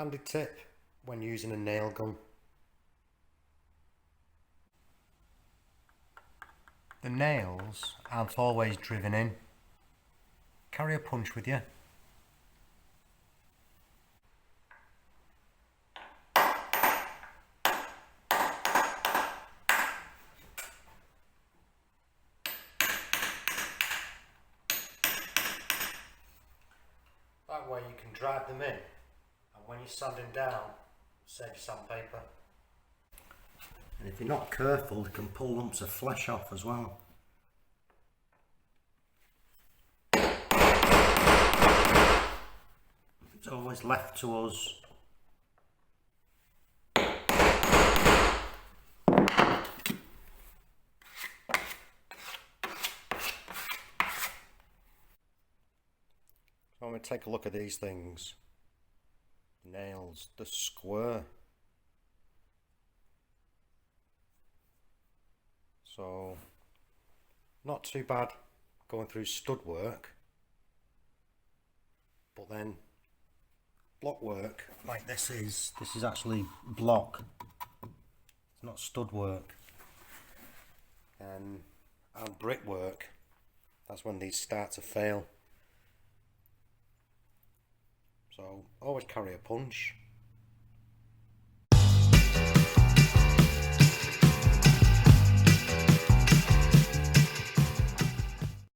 Handy tip when using a nail gun. The nails aren't always driven in. Carry a punch with you. That way you can drive them in, and when you're sanding down, save your sandpaper. And if you're not careful, you can pull lumps of flesh off as well. It's always left to us. So I'm going to take a look at these things. Nails, the square. So, not too bad going through stud work, but then block work like this is actually block. It's not stud work. And brick work, that's when these start to fail. So always carry a punch.